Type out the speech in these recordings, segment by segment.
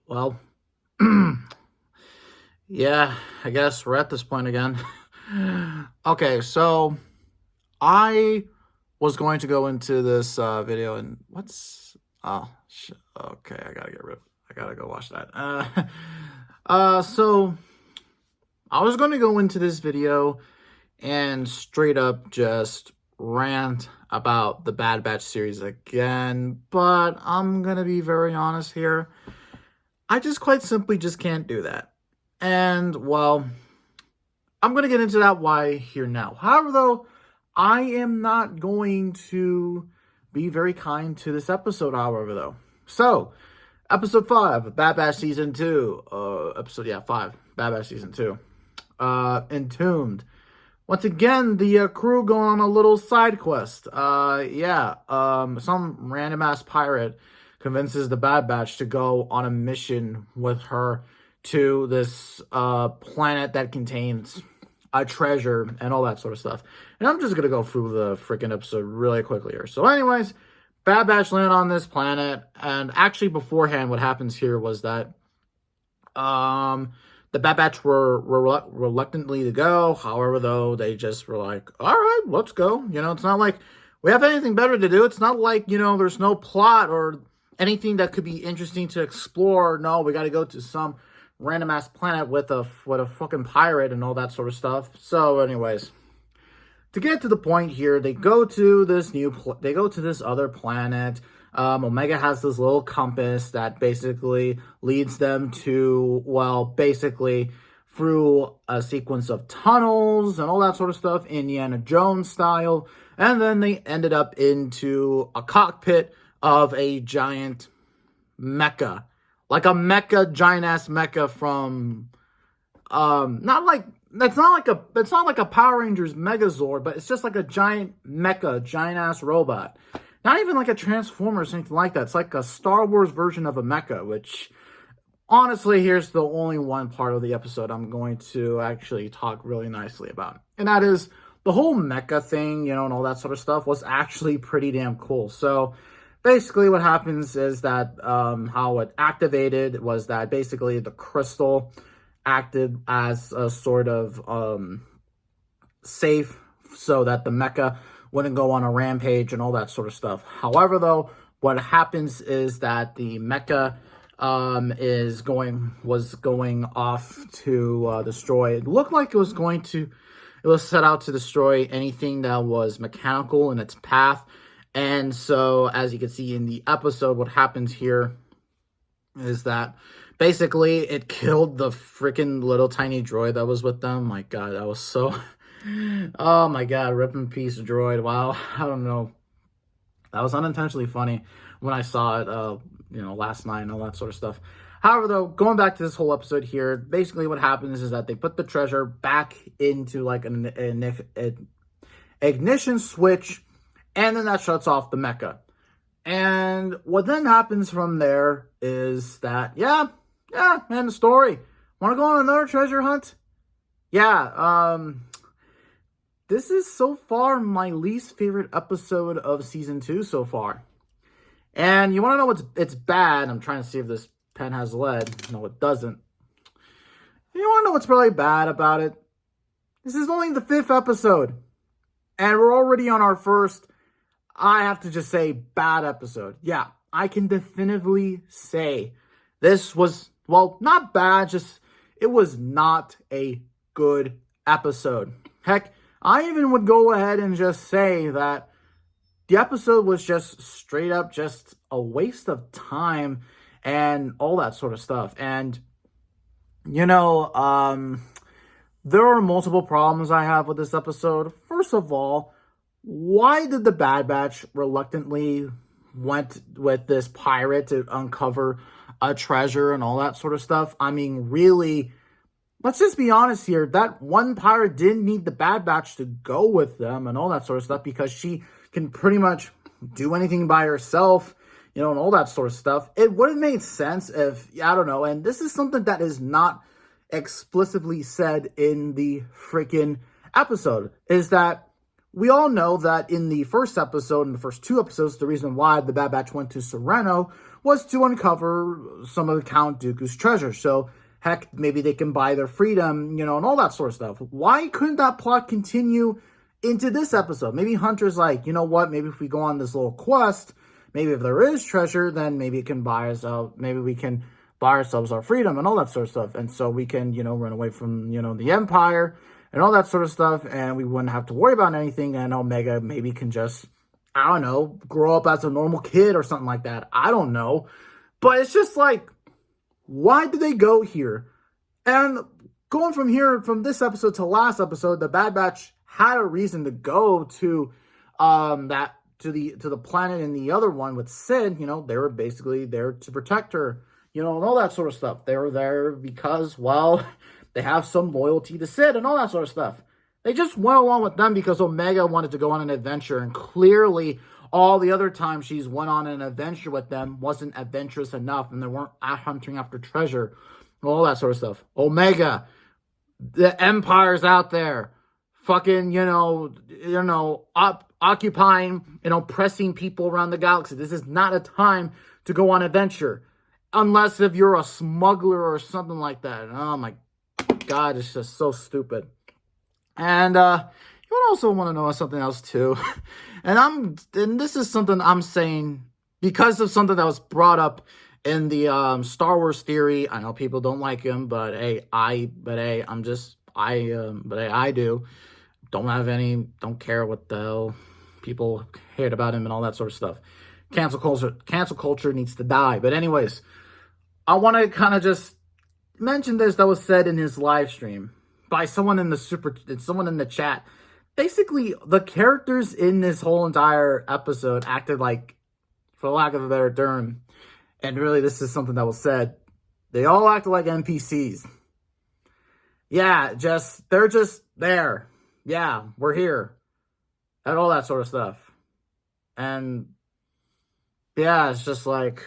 Well, yeah, I guess we're at this point again. Okay, so I was going to go into this video and oh okay, I gotta go watch that. So I was going to go into this video and straight up just rant about the Bad Batch series again, but I'm gonna be very honest here. I just quite simply just can't do that. And, well, I'm going to get into that why here now. However, though, I am not going to be very kind to this episode, however, though. So, episode 5, Bad Batch Season 2. 5, Bad Batch Season 2. Entombed. Once again, the crew going on a little side quest. Some random ass pirate convinces the Bad Batch to go on a mission with her to this planet that contains a treasure and all that sort of stuff. And I'm just gonna go through the freaking episode really quickly here. So, anyways, Bad Batch land on this planet, and actually beforehand, what happens here was that the Bad Batch were reluctantly to go. However, though, they just were like, all right, let's go. It's not like we have anything better to do. It's not like, there's no plot or anything that could be interesting to explore. No, we got to go to some random ass planet with a fucking pirate and all that sort of stuff. So, anyways, to get to the point here, they go to this other planet. Omega has this little compass that basically leads them to, basically through a sequence of tunnels and all that sort of stuff, Indiana Jones style. And then they ended up into a cockpit of a giant mecha. Like a mecha, giant ass mecha from, it's not like a Power Rangers Megazord, but it's just like a giant mecha, giant ass robot. Not even like a Transformers or anything like that. It's like a Star Wars version of a mecha, which, honestly, here's the only one part of the episode I'm going to actually talk really nicely about. And that is, the whole mecha thing, and all that sort of stuff was actually pretty damn cool. So, basically what happens is that how it activated was that basically the crystal acted as a sort of safe so that the mecha wouldn't go on a rampage and all that sort of stuff. However, though, what happens is that the mecha was going off to destroy. It looked like it was set out to destroy anything that was mechanical in its path. And so, as you can see in the episode, what happens here is that basically it killed the freaking little tiny droid that was with them. My God, that was so... Oh my God, rip in peace, droid. Wow, I don't know. That was unintentionally funny when I saw it, last night and all that sort of stuff. However, though, going back to this whole episode here, basically what happens is that they put the treasure back into like an ignition switch, and then that shuts off the mecha. And what then happens from there is that, man, the story. Want to go on another treasure hunt? This is so far my least favorite episode of season 2 so far. And you want to know it's bad? I'm trying to see if this pen has lead. No, it doesn't. You want to know what's really bad about it? This is only the 5th episode. And we're already on our first, I have to just say, bad episode. Yeah, I can definitively say this was, not bad, just it was not a good episode. Heck, I even would go ahead and just say that the episode was just straight up just a waste of time and all that sort of stuff. And, there are multiple problems I have with this episode. First of all, why did the Bad Batch reluctantly went with this pirate to uncover a treasure and all that sort of stuff? I mean, really... Let's just be honest here. That one pirate didn't need the Bad Batch to go with them and all that sort of stuff because she can pretty much do anything by herself, and all that sort of stuff. It would have made sense if, I don't know, and this is something that is not explicitly said in the freaking episode, is that we all know that in the first episode, in the first 2 episodes, the reason why the Bad Batch went to Sereno was to uncover some of the Count Dooku's treasure. So, heck, maybe they can buy their freedom, and all that sort of stuff. Why couldn't that plot continue into this episode? Maybe Hunter's like, you know what, maybe if we go on this little quest, maybe if there is treasure, then maybe it can buy us out, maybe we can buy ourselves our freedom and all that sort of stuff. And so we can, run away from, the Empire and all that sort of stuff, and we wouldn't have to worry about anything, and Omega maybe can just, I don't know, grow up as a normal kid or something like that. I don't know. But it's just like, why did they go here? And going from here, from this episode to last episode, the Bad Batch had a reason to go to to the planet in the other one with Sid. They were basically there to protect her, and all that sort of stuff. They were there because, well, they have some loyalty to Sid and all that sort of stuff. They just went along with them because Omega wanted to go on an adventure, and clearly all the other times she's went on an adventure with them wasn't adventurous enough, and they weren't hunting after treasure, all that sort of stuff. Omega, the Empire's out there, fucking, occupying and oppressing people around the galaxy. This is not a time to go on adventure, unless if you're a smuggler or something like that. Oh my God, it's just so stupid. And you would also want to know something else too, and this is something I'm saying because of something that was brought up in the Star Wars theory. I know people don't like him, but hey, I do. Don't care what the hell people hate about him and all that sort of stuff. Cancel culture needs to die. But anyways, I want to kind of just mention this that was said in his live stream by someone in the chat. Basically, the characters in this whole entire episode acted like, for lack of a better term, and really this is something that was said, they all acted like NPCs. Yeah, they're just there. Yeah, we're here. And all that sort of stuff. And yeah, it's just like,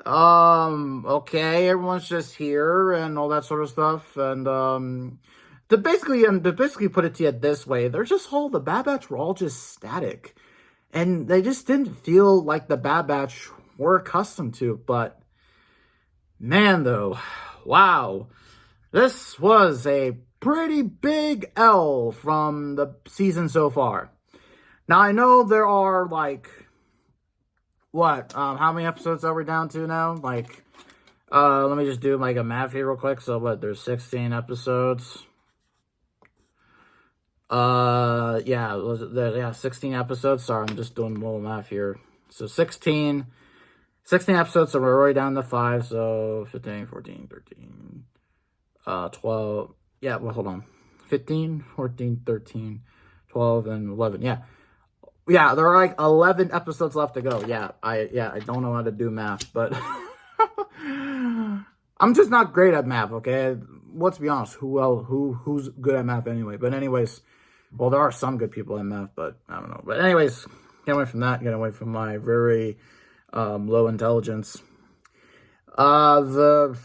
okay, everyone's just here and all that sort of stuff. And to basically put it to you this way, the Bad Batch were all just static. And they just didn't feel like the Bad Batch were accustomed to. But man, though, wow. This was a pretty big L from the season so far. Now, I know there are, like, how many episodes are we down to now? Like, let me just do, like, a math here real quick. So, there's 16 episodes. 16 episodes. Sorry, I'm just doing a little math here. So, 16 episodes, so we're already down to 5. So, 15, 14, 13, 12. Yeah, well, hold on. 15, 14, 13, 12, and 11. Yeah. Yeah, there are like 11 episodes left to go. Yeah, I don't know how to do math, but I'm just not great at math, okay? Let's be honest. Who's good at math anyway? But anyways, well, there are some good people at math, but I don't know. But anyways, get away from that. Get away from my very low intelligence. The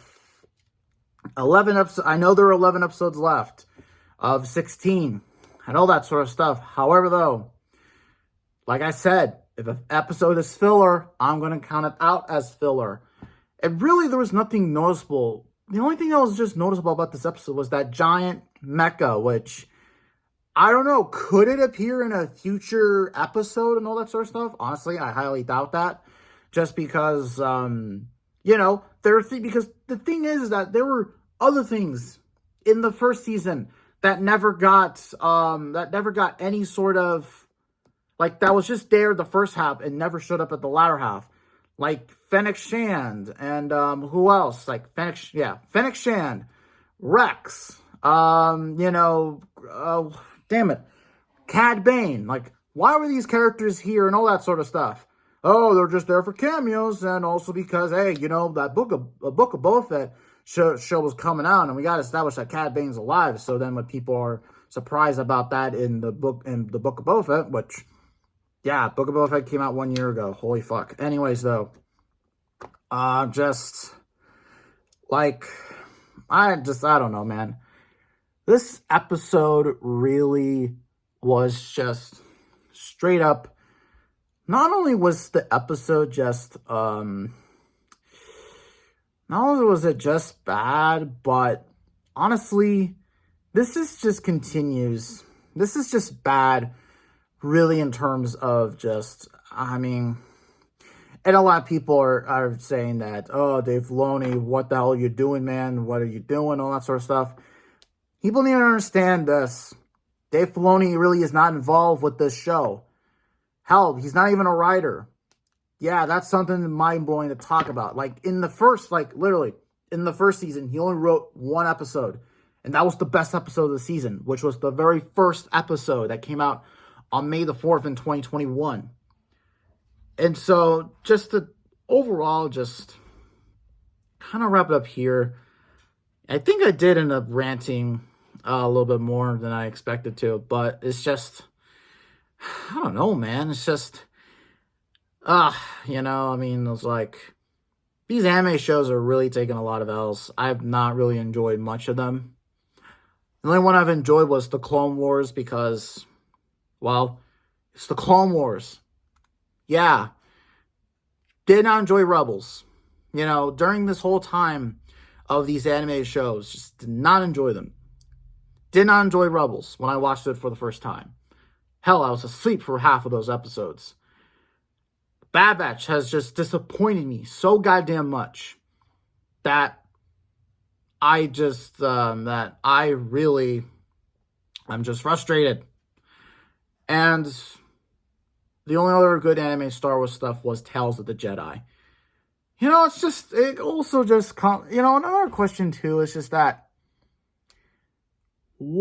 11 episodes. I know there are 11 episodes left of 16 and all that sort of stuff. However, though, like I said, if an episode is filler, I'm going to count it out as filler. And really, there was nothing noticeable. The only thing that was just noticeable about this episode was that giant mecha, which, I don't know, could it appear in a future episode and all that sort of stuff? Honestly, I highly doubt that. Just because, because the thing is that there were other things in the first season that never got any sort of, like, that was just there the first half and never showed up at the latter half. Like Fennec Shand and who else? Like Fennec Shand, Rex, damn it, Cad Bane. Like, why were these characters here and all that sort of stuff? Oh, they're just there for cameos, and also because, hey, that book of Boba Fett show was coming out, and we got to establish that Cad Bane's alive. So then, when people are surprised about that in the book of Boba Fett, which, yeah, Book of Boba Fett came out 1 year ago. Holy fuck. Anyways, though, I don't know, man. This episode really was just straight up. Not only was the episode just not only was it just bad, but honestly, this is just continues. This is just bad, really, in terms of just, I mean, and a lot of people are saying that, oh, Dave Filoni, what the hell are you doing, man? What are you doing? All that sort of stuff. People need to understand this. Dave Filoni really is not involved with this show. Hell, he's not even a writer. Yeah, that's something mind-blowing to talk about. Like, literally, in the first season, he only wrote one episode. And that was the best episode of the season, which was the very first episode that came out on May the 4th in 2021. And so, just to overall, just kind of wrap it up here. I think I did end up ranting a little bit more than I expected to. But it's just, I don't know, man. It's just... I mean, it's like, these anime shows are really taking a lot of L's. I've not really enjoyed much of them. The only one I've enjoyed was the Clone Wars because, well, it's the Clone Wars. Yeah. Did not enjoy Rebels. During this whole time of these anime shows, just did not enjoy them. Did not enjoy Rebels when I watched it for the first time. Hell, I was asleep for half of those episodes. Bad Batch has just disappointed me so goddamn much that I'm just frustrated. And the only other good anime Star Wars stuff was Tales of the Jedi. Another question too is just that, who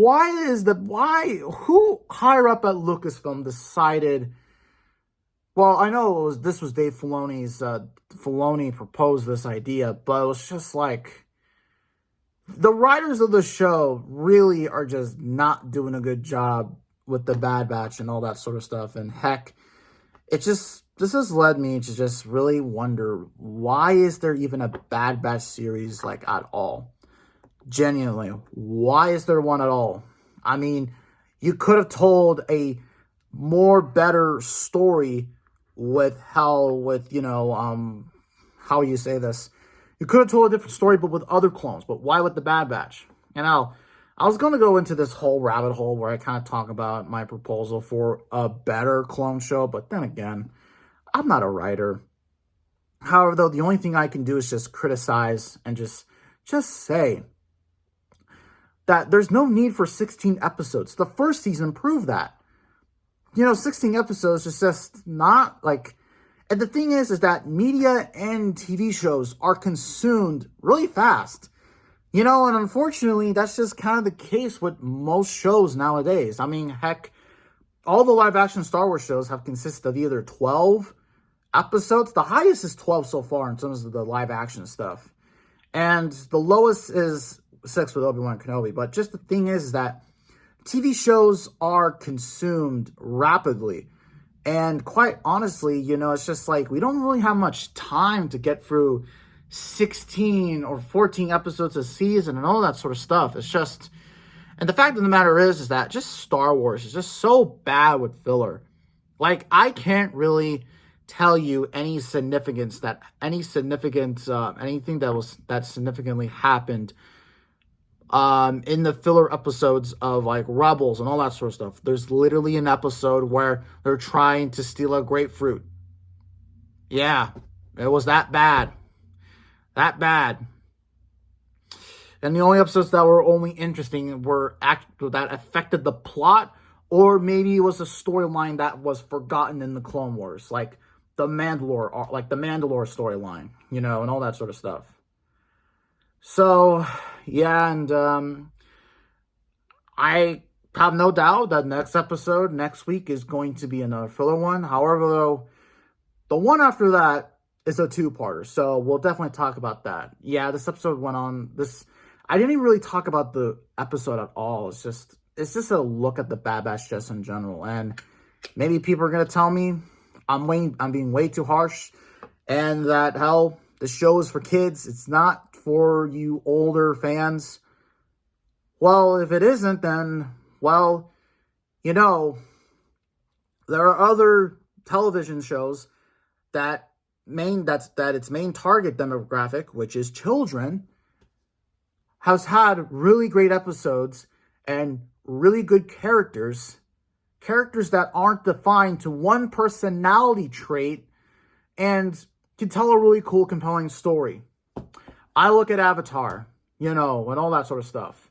higher up at Lucasfilm decided... Well, I know this was Dave Filoni's, Filoni proposed this idea, but it was just like, the writers of the show really are just not doing a good job with the Bad Batch and all that sort of stuff. And heck, this has led me to just really wonder, why is there even a Bad Batch series, like, at all? Genuinely, why is there one at all? I mean, you could have told a better story with how you say this. You could have told a different story, but with other clones. But why with the Bad Batch? I was going to go into this whole rabbit hole where I kind of talk about my proposal for a better clone show, but then again, I'm not a writer. However, though, the only thing I can do is just criticize and just say that there's no need for 16 episodes. The first season proved that. 16 episodes is just not like... And the thing is that media and TV shows are consumed really fast. And unfortunately, that's just kind of the case with most shows nowadays. I mean, heck, all the live-action Star Wars shows have consisted of either 12 episodes. The highest is 12 so far in terms of the live-action stuff. And the lowest is 6 with Obi-Wan Kenobi. But just the thing is that TV shows are consumed rapidly. And quite honestly, it's just like, we don't really have much time to get through 16 or 14 episodes a season and all that sort of stuff. It's just... And the fact of the matter is that just Star Wars is just so bad with filler. Like, I can't really tell you anything that significantly happened in the filler episodes of, like, Rebels and all that sort of stuff. There's literally an episode where they're trying to steal a grapefruit. Yeah, it was that bad. That bad. And the only episodes that were only interesting were that affected the plot, or maybe it was a storyline that was forgotten in the Clone Wars, like the Mandalore storyline, and all that sort of stuff. So, yeah, and I have no doubt that next episode, next week, is going to be another filler one. However, though, the one after that is a two-parter, so we'll definitely talk about that. Yeah, this episode went on. I didn't even really talk about the episode at all. It's just a look at the Bad Batch just in general, and maybe people are gonna tell me I'm being way too harsh, and that hell, the show is for kids. It's not for you older fans. Well, if it isn't, then, well, you know, there are other television shows that that its main target demographic, which is children, has had really great episodes and really good characters that aren't defined to one personality trait and can tell a really cool, compelling story. I look at Avatar, and all that sort of stuff.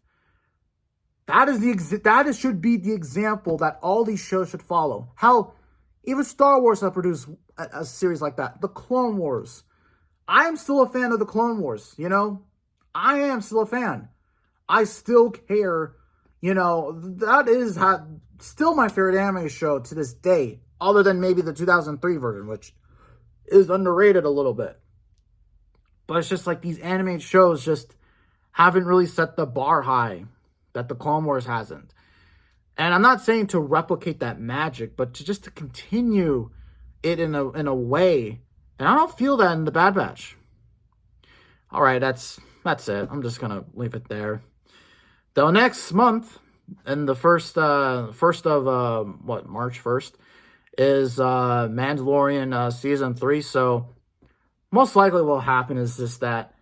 That should be the example that all these shows should follow. How even Star Wars have produced a series like that. The Clone Wars. I am still a fan of the Clone Wars, I am still a fan. I still care, that is still my favorite anime show to this day, other than maybe the 2003 version, which is underrated a little bit. But it's just like these animated shows just haven't really set the bar high that the Clone Wars hasn't. And I'm not saying to replicate that magic, but to continue it in a way. And I don't feel that in the Bad Batch. All right, that's it. I'm just gonna leave it there. Though next month, and the first of March 1st, is Mandalorian season 3. So most likely what will happen is just that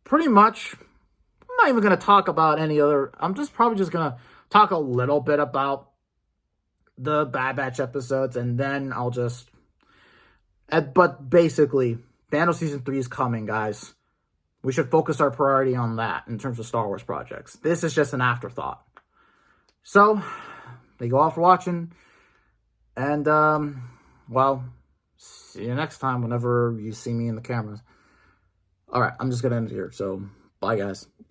pretty much I'm not even going to talk about any other. I'm probably just going to talk a little bit about the Bad Batch episodes, and then I'll just. But basically, Mando season 3 is coming, guys. We should focus our priority on that in terms of Star Wars projects. This is just an afterthought. So, thank you all for watching. And, see you next time whenever you see me in the cameras. All right, I'm just going to end it here. So, bye, guys.